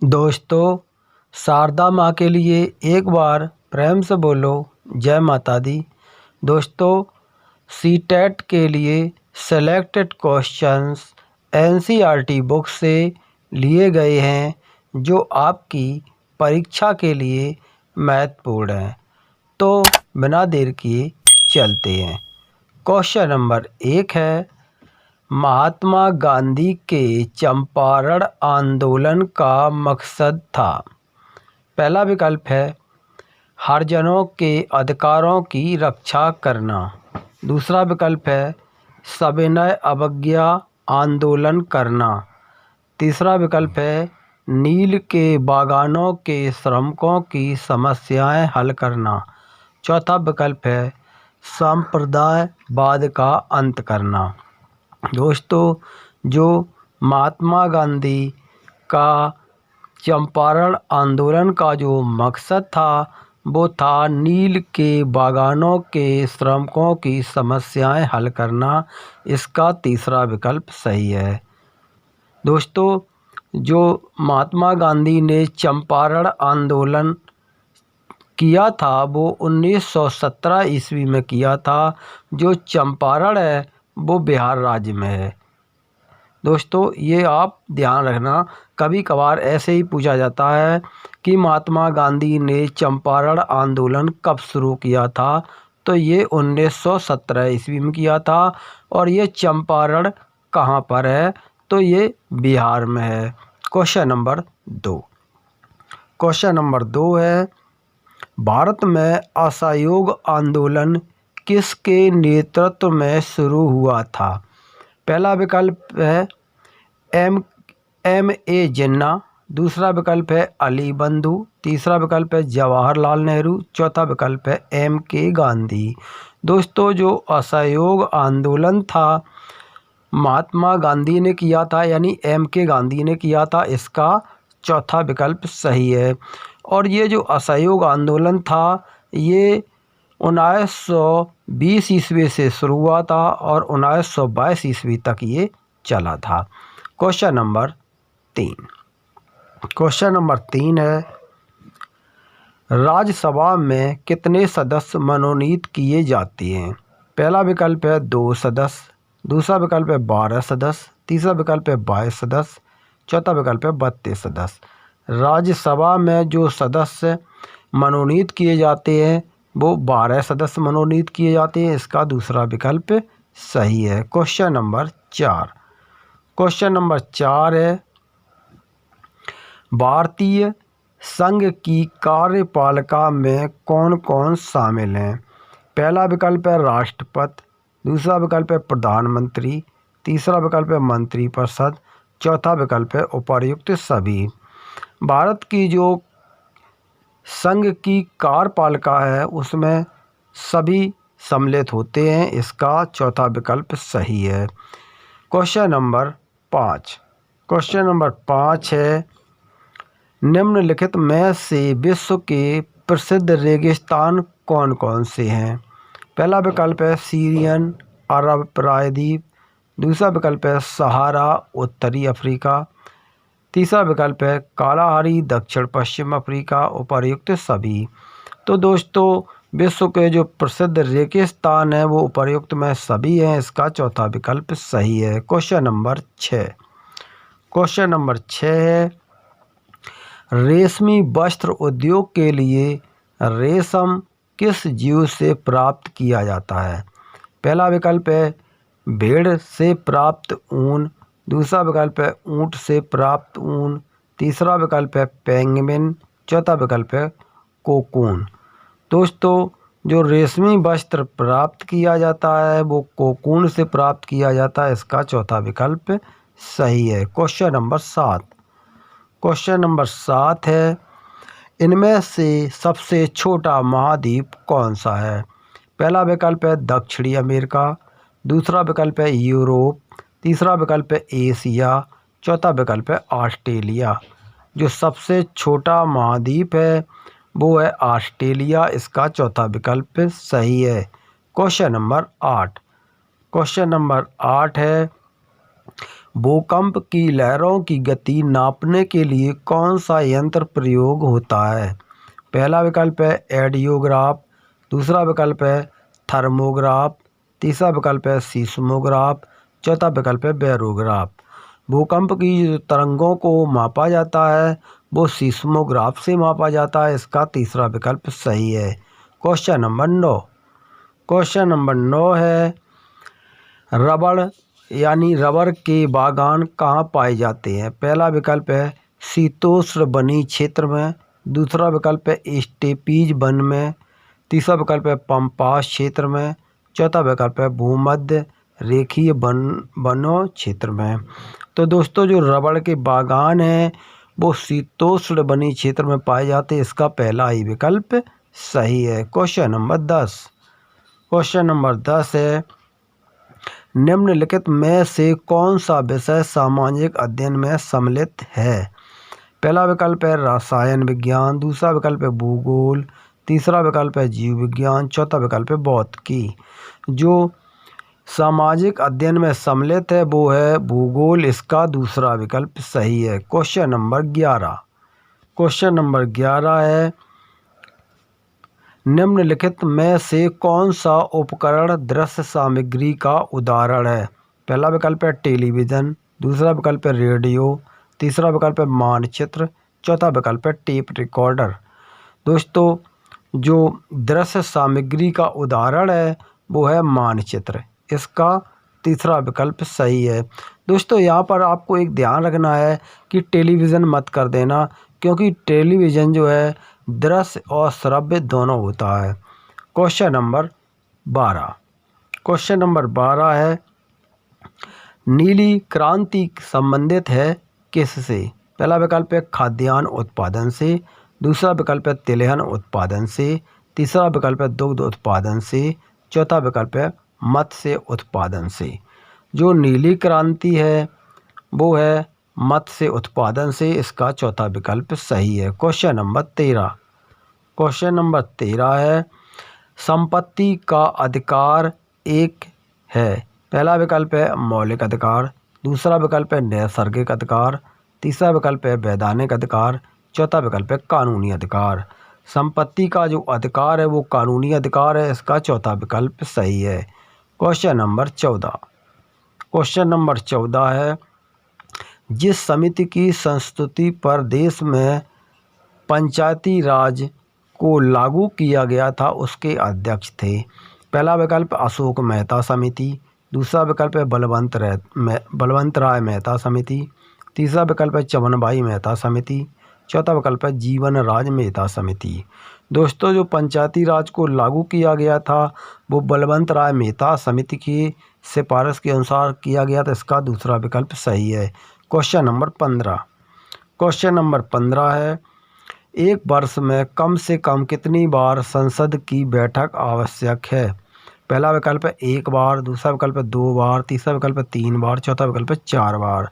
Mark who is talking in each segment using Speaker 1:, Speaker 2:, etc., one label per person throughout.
Speaker 1: दोस्तों, शारदा माँ के लिए एक बार प्रेम से बोलो जय माता दी। दोस्तों, सीटेट के लिए सेलेक्टेड क्वेश्चंस एनसीईआरटी बुक से लिए गए हैं जो आपकी परीक्षा के लिए महत्वपूर्ण हैं। तो बिना देर किए चलते हैं। क्वेश्चन नंबर 1 है, महात्मा गांधी के चंपारण आंदोलन का मकसद था। पहला विकल्प है हरिजनों के अधिकारों की रक्षा करना। दूसरा विकल्प है सविनय अवज्ञा आंदोलन करना। तीसरा विकल्प है नील के बागानों के श्रमिकों की समस्याएं हल करना। चौथा विकल्प है सांप्रदायवाद का अंत करना। दोस्तों, जो महात्मा गांधी का चंपारण आंदोलन का जो मकसद था वो था नील के बागानों के श्रमिकों की समस्याएं हल करना। इसका तीसरा विकल्प सही है। दोस्तों, जो महात्मा गांधी ने चंपारण आंदोलन किया था वो 1917 ईस्वी में किया था। जो चंपारण है वो बिहार राज्य में है। दोस्तों, ये आप ध्यान रखना, कभी कभार ऐसे ही पूछा जाता है कि महात्मा गांधी ने चंपारण आंदोलन कब शुरू किया था। तो ये 1917 ईस्वी में किया था। और ये चंपारण कहाँ पर है? तो ये बिहार में है। Question number 2। क्वेश्चन नंबर 2 है, भारत में असहयोग आंदोलन किसके नेतृत्व में शुरू हुआ था? पहला विकल्प है एम ए जिन्ना। दूसरा विकल्प है अली बंधु। तीसरा विकल्प है जवाहरलाल नेहरू। चौथा विकल्प है M.K. गांधी। दोस्तों, जो असहयोग आंदोलन था महात्मा गांधी ने किया था, यानी M.K. गांधी ने किया था। इसका चौथा विकल्प सही है। और ये जो असहयोग आंदोलन था ये 1920 ईस्वी से शुरू हुआ था और 1922 ईस्वी तक ये चला था। Question number 3। क्वेश्चन नंबर 3 है, राज्यसभा में कितने सदस्य मनोनीत किए जाते हैं? पहला विकल्प है 2 सदस्य। दूसरा विकल्प है 12 सदस्य। तीसरा विकल्प है 22 सदस्य। चौथा विकल्प है 32 सदस्य। राज्यसभा में जो सदस्य मनोनीत किए जाते हैं वो 12 सदस्य मनोनीत किए जाते हैं। इसका दूसरा विकल्प सही है। Question number 4। क्वेश्चन नंबर 4 है, भारतीय संघ की कार्यपालिका में कौन कौन शामिल हैं? पहला विकल्प है राष्ट्रपति। दूसरा विकल्प है प्रधानमंत्री। तीसरा विकल्प है मंत्रिपरिषद। चौथा विकल्प है उपर्युक्त सभी। भारत की जो संघ की कार्यपालिका है उसमें सभी सम्मिलित होते हैं। इसका चौथा विकल्प सही है। Question number 5। क्वेश्चन नंबर 5 है, निम्नलिखित में से विश्व के प्रसिद्ध रेगिस्तान कौन कौन से हैं? पहला विकल्प है सीरियन अरब प्रायद्वीप। दूसरा विकल्प है सहारा उत्तरी अफ्रीका। तीसरा विकल्प है कालाहारी दक्षिण पश्चिम अफ्रीका। उपर्युक्त सभी। तो दोस्तों, विश्व के जो प्रसिद्ध रेगिस्तान है वो उपर्युक्त में सभी हैं। इसका चौथा विकल्प सही है। Question number 6। क्वेश्चन नंबर 6 है, रेशमी वस्त्र उद्योग के लिए रेशम किस जीव से प्राप्त किया जाता है? पहला विकल्प है भेड़ से प्राप्त ऊन। दूसरा विकल्प है ऊंट से प्राप्त ऊन। तीसरा विकल्प है पेंगुइन। चौथा विकल्प है कोकून। दोस्तों, जो रेशमी वस्त्र प्राप्त किया जाता है वो कोकून से प्राप्त किया जाता है। इसका चौथा विकल्प सही है। Question number 7। क्वेश्चन नंबर 7 है, इनमें से सबसे छोटा महाद्वीप कौन सा है? पहला विकल्प है दक्षिणी अमेरिका। दूसरा विकल्प है यूरोप। तीसरा विकल्प है एशिया। चौथा विकल्प है ऑस्ट्रेलिया। जो सबसे छोटा महाद्वीप है वो है ऑस्ट्रेलिया। इसका चौथा विकल्प सही है। Question number 8। क्वेश्चन नंबर 8 है, भूकंप की लहरों की गति नापने के लिए कौन सा यंत्र प्रयोग होता है? पहला विकल्प है एडियोग्राफ, दूसरा विकल्प है थर्मोग्राफ, तीसरा विकल्प है सीस्मोग्राफ, चौथा विकल्प है बैरोग्राफ। भूकंप की जो तरंगों को मापा जाता है वो सीस्मोग्राफ से मापा जाता है। इसका तीसरा विकल्प सही है। Question number 9। क्वेश्चन नंबर 9 है रबड़ यानी रबर के बागान कहाँ पाए जाते हैं? पहला विकल्प है शीतोष्ण वनीय क्षेत्र में, दूसरा विकल्प है स्टेपीज वन में, तीसरा विकल्प है पम्पास क्षेत्र में, चौथा विकल्प है भूमध्य रेखीय वनों क्षेत्र में। तो दोस्तों जो रबड़ के बागान हैं वो शीतोष्ण वनीय क्षेत्र में पाए जाते हैं। इसका पहला ही विकल्प सही है। Question number 10। क्वेश्चन नंबर 10 है निम्नलिखित में से कौन सा विषय सामाजिक अध्ययन में सम्मिलित है? पहला विकल्प है रसायन विज्ञान, दूसरा विकल्प है भूगोल, तीसरा विकल्प है जीव विज्ञान, चौथा विकल्प है भौतिकी। जो सामाजिक अध्ययन में सम्मिलित है वो है भूगोल। इसका दूसरा विकल्प सही है। Question number 11। क्वेश्चन नंबर 11 है निम्नलिखित में से कौन सा उपकरण दृश्य सामग्री का उदाहरण है? पहला विकल्प है टेलीविज़न, दूसरा विकल्प है रेडियो, तीसरा विकल्प है मानचित्र, चौथा विकल्प है टेप रिकॉर्डर। दोस्तों जो दृश्य सामग्री का उदाहरण है वो है मानचित्र। इसका तीसरा विकल्प सही है। दोस्तों यहाँ पर आपको एक ध्यान रखना है कि टेलीविज़न मत कर देना, क्योंकि टेलीविज़न जो है दृश्य और श्रव्य दोनों होता है। Question number 12। क्वेश्चन नंबर 12 है नीली क्रांति संबंधित है किससे? पहला विकल्प है खाद्यान्न उत्पादन से, दूसरा विकल्प है तिलहन उत्पादन से, तीसरा विकल्प है दुग्ध उत्पादन से, चौथा विकल्प है मत्स्य उत्पादन से। जो नीली क्रांति है वो है मत्स्य उत्पादन से। इसका चौथा विकल्प सही है। Question number 13। क्वेश्चन नंबर 13 है संपत्ति का अधिकार एक है। पहला विकल्प है मौलिक अधिकार, दूसरा विकल्प है नैसर्गिक अधिकार, तीसरा विकल्प है वैधानिक अधिकार, चौथा विकल्प है कानूनी अधिकार। संपत्ति का जो अधिकार है वो कानूनी अधिकार है। इसका चौथा विकल्प सही है। Question number 14। क्वेश्चन नंबर 14 है जिस समिति की संस्तुति पर देश में पंचायती राज को लागू किया गया था उसके अध्यक्ष थे। पहला विकल्प अशोक मेहता समिति, दूसरा विकल्प है बलवंत राय मेहता समिति, तीसरा विकल्प है चमनभाई मेहता समिति, चौथा विकल्प है जीवन राज मेहता समिति। दोस्तों जो पंचायती राज को लागू किया गया था वो बलवंत राय मेहता समिति की सिफारिश के अनुसार किया गया था। इसका दूसरा विकल्प सही है। Question number 15। क्वेश्चन नंबर 15 है एक वर्ष में कम से कम कितनी बार संसद की बैठक आवश्यक है? पहला विकल्प है 1 बार, दूसरा विकल्प है 2 बार, तीसरा विकल्प है 3 बार, चौथा विकल्प है 4 बार।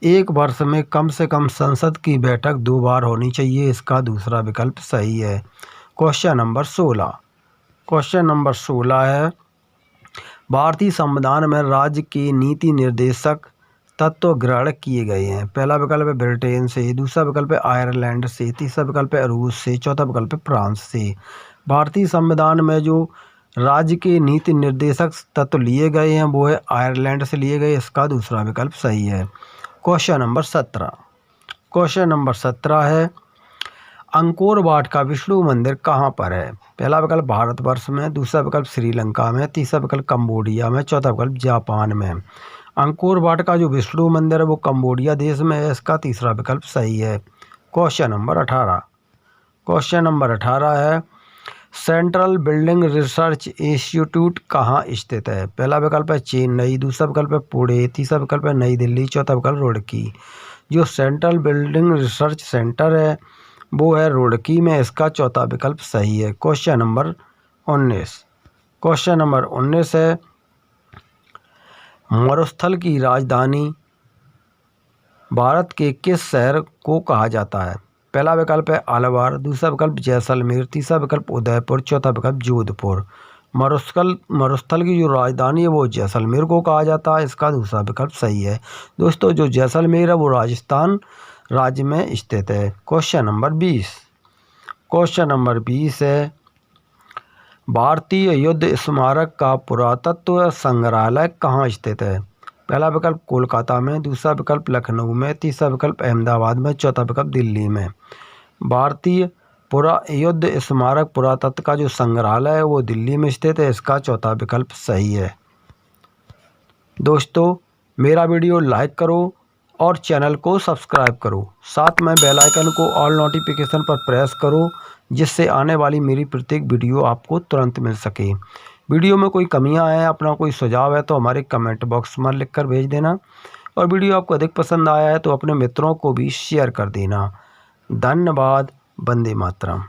Speaker 1: एक वर्ष में कम से कम संसद की बैठक 2 बार होनी चाहिए। इसका दूसरा विकल्प सही है। Question number 16। क्वेश्चन नंबर 16 है भारतीय संविधान में राज्य के नीति निर्देशक तत्व ग्रहण किए गए हैं। पहला विकल्प है ब्रिटेन से, दूसरा विकल्प है आयरलैंड से, तीसरा विकल्प है रूस से, चौथा विकल्प है फ्रांस से। भारतीय संविधान में जो राज्य के नीति निर्देशक तत्व लिए गए हैं वो है आयरलैंड से लिए गए। इसका दूसरा विकल्प सही है। Question number 17। क्वेश्चन नंबर 17 है अंकोर वाट का विष्णु मंदिर कहाँ पर है? पहला विकल्प भारतवर्ष में, दूसरा विकल्प श्रीलंका में, तीसरा विकल्प कंबोडिया में, चौथा विकल्प जापान में। अंकोर वाट का जो विष्णु मंदिर है वो कंबोडिया देश में है। इसका तीसरा विकल्प सही है। Question number 18। क्वेश्चन नंबर 18 है सेंट्रल बिल्डिंग रिसर्च इंस्टीट्यूट कहाँ स्थित है? पहला विकल्प है चेन्नई, दूसरा विकल्प है पुणे, तीसरा विकल्प है नई दिल्ली, चौथा विकल्प रुड़की। जो सेंट्रल बिल्डिंग रिसर्च सेंटर है वो है रुड़की में। इसका चौथा विकल्प सही है। Question number 19। क्वेश्चन नंबर 19 है मरुस्थल की राजधानी भारत के किस शहर को कहा जाता है? पहला विकल्प है अलवर, दूसरा विकल्प जैसलमेर, तीसरा विकल्प उदयपुर, चौथा विकल्प जोधपुर। मरुस्थल की जो राजधानी है वो जैसलमेर को कहा जाता है। इसका दूसरा विकल्प सही है। दोस्तों, जो जैसलमेर है वो राजस्थान राज्य में स्थित है। क्वेश्चन नंबर 20 है, भारतीय युद्ध स्मारक का पुरातत्व संग्रहालय कहाँ स्थित है? पहला विकल्प कोलकाता में, दूसरा विकल्प लखनऊ में, तीसरा विकल्प अहमदाबाद में, चौथा विकल्प दिल्ली में। भारतीय युद्ध स्मारक पुरातत्व का जो संग्रहालय है वो दिल्ली में स्थित है। इसका चौथा विकल्प सही है। दोस्तों, मेरा वीडियो लाइक करो और चैनल को सब्सक्राइब करो, साथ में बेल आइकन को ऑल नोटिफिकेशन पर प्रेस करो, जिससे आने वाली मेरी प्रत्येक वीडियो आपको तुरंत मिल सके। वीडियो में कोई कमियां हैं, अपना कोई सुझाव है तो हमारे कमेंट बॉक्स में लिखकर भेज देना। और वीडियो आपको अधिक पसंद आया है तो अपने मित्रों को भी शेयर कर देना। धन्यवाद। वंदे मातरम।